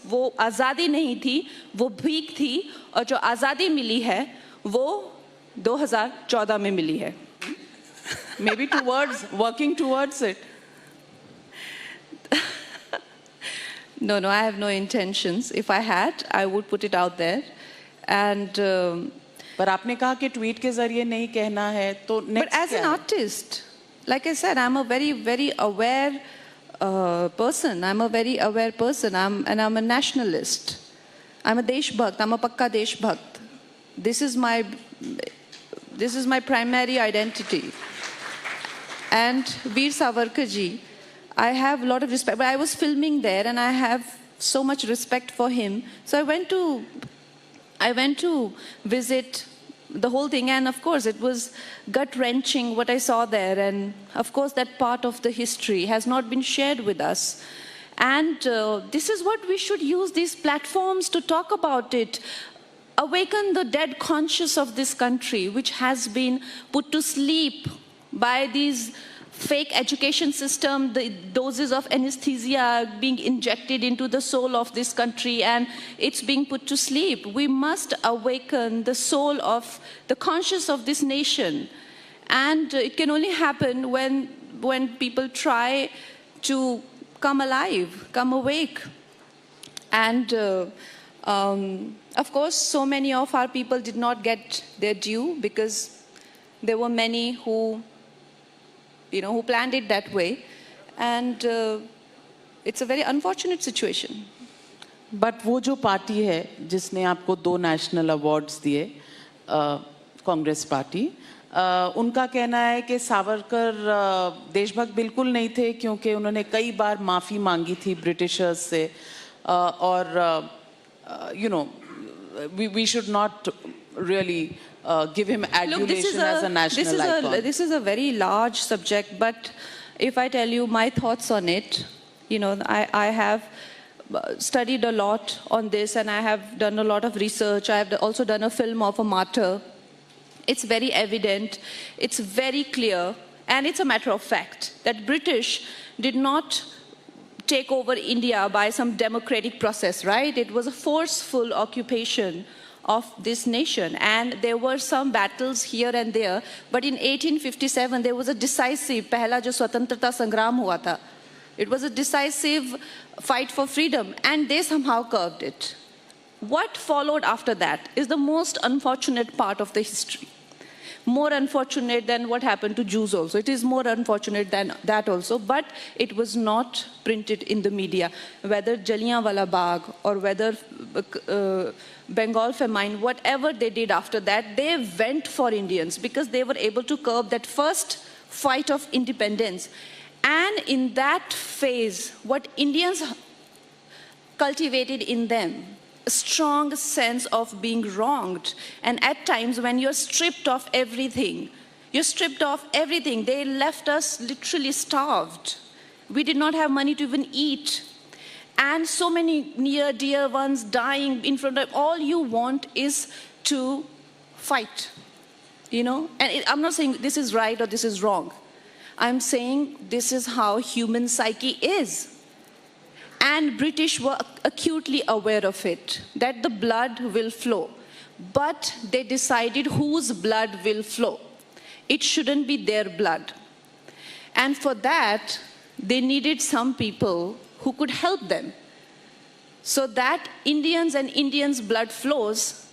वो आज़ादी नहीं थी, वो भीख थी, और जो आज़ादी मिली है वो 2014 में मिली है. Maybe working towards it. No, I have no intentions. If I had, I would put it out there. And पर आपने कहा कि ट्वीट के जरिए नहीं कहना है, तो but as an artist, like I said, I'm a very, very aware person. I'm a very aware person. I'm a nationalist. I'm a Deshbhakt. I'm a Pakka Deshbhakt. This is my primary identity. And Veer Savarkar ji, I have a lot of respect. But I was filming there, and I have so much respect for him. So I went to visit the whole thing, and of course it was gut-wrenching what I saw there, and of course that part of the history has not been shared with us. And this is what we should use these platforms to talk about it. Awaken the dead conscience of this country, which has been put to sleep by these fake education system, the doses of anesthesia being injected into the soul of this country, and it's being put to sleep. We must awaken the soul of the conscience of this nation. And it can only happen when people try to come alive, come awake. And of course, so many of our people did not get their due, because there were many who planned it that way. And it's a very unfortunate situation. But वो जो party है जिसने आपको 2 national awards दिए, Congress party, उनका कहना है कि सावरकर देशभक्त बिल्कुल नहीं थे, क्योंकि उन्होंने कई बार माफ़ी मांगी थी ब्रिटिशर्स से, और we should not really give him adulation as a national icon. This is a very large subject, but if I tell you my thoughts on it, I have studied a lot on this, and I have done a lot of research. I have also done a film of a martyr. It's very evident, it's very clear, and it's a matter of fact that British did not take over India by some democratic process, right? It was a forceful occupation of this nation, and there were some battles here and there, but in 1857 there was a decisive, पहला जो स्वतंत्रता संग्राम हुआ था, it was a decisive fight for freedom, and they somehow curbed it. What followed after that is the most unfortunate part of the history. More unfortunate than what happened to Jews also. It is more unfortunate than that also, but it was not printed in the media. Whether Jallianwala Bagh or whether Bengal famine, whatever they did after that, they went for Indians because they were able to curb that first fight of independence. And in that phase, what Indians cultivated in them, a strong sense of being wronged. And at times when you're stripped of everything, they left us literally starved. We did not have money to even eat. And so many near dear ones dying in front of, all you want is to fight, And I'm not saying this is right or this is wrong. I'm saying this is how human psyche is. And British were acutely aware of it, that the blood will flow. But they decided whose blood will flow. It shouldn't be their blood. And for that, they needed some people who could help them, so that Indians' blood flows,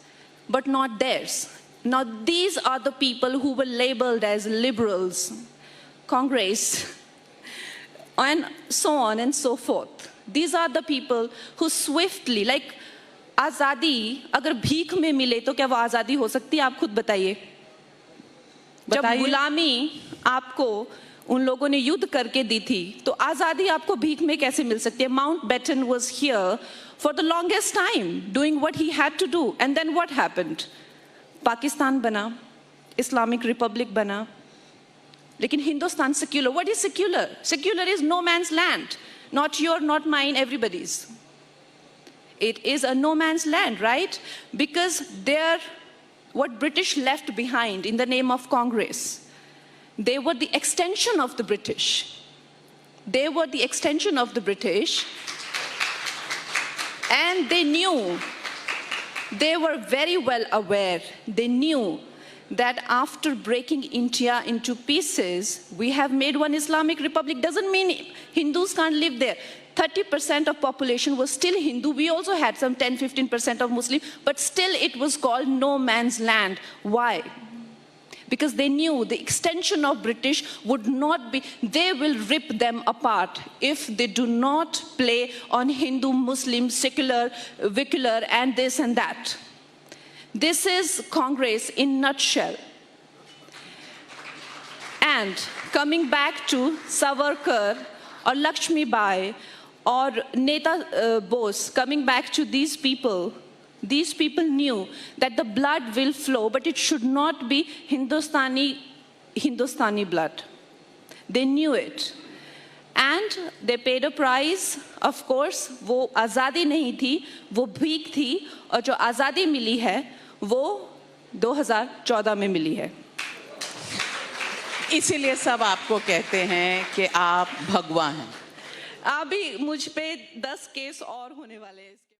but not theirs. Now, these are the people who were labeled as liberals, Congress, and so on and so forth. These are the people who swiftly, like आज़ादी अगर भीख में मिले तो क्या वो आज़ादी हो सकती है? आप खुद बताइए. जब गुलामी आपको उन लोगों ने युद्ध करके दी थी, तो आज़ादी आपको भीख में कैसे मिल सकती है? Mountbatten was here for the longest time, doing what he had to do. And then what happened? Pakistan बना, Islamic Republic बना, लेकिन Hindustan secular. What is secular? Secular is no man's land. Not your, not mine, everybody's. It is a no man's land, right? Because what British left behind in the name of Congress, they were the extension of the British. They were the extension of the British. And they were very well aware, they knew that after breaking India into pieces, we have made one Islamic Republic. Doesn't mean Hindus can't live there. 30% of population was still Hindu. We also had some 10-15% of Muslim, but still it was called no man's land. Why? Because they knew the extension of British would not be, they will rip them apart if they do not play on Hindu, Muslim, secular, vicular, and this and that. This is Congress in nutshell. And coming back to Savarkar or Lakshmi Bai or Neta Bose, coming back to these people knew that the blood will flow, but it should not be Hindustani blood. They knew it. And they paid a price, of course. वो आज़ादी नहीं थी, वो भीख थी, और जो आज़ादी मिली है, वो 2014 में मिली है. इसीलिए सब आपको कहते हैं कि आप भगवा हैं. अभी मुझ पे 10 केस और होने वाले हैं.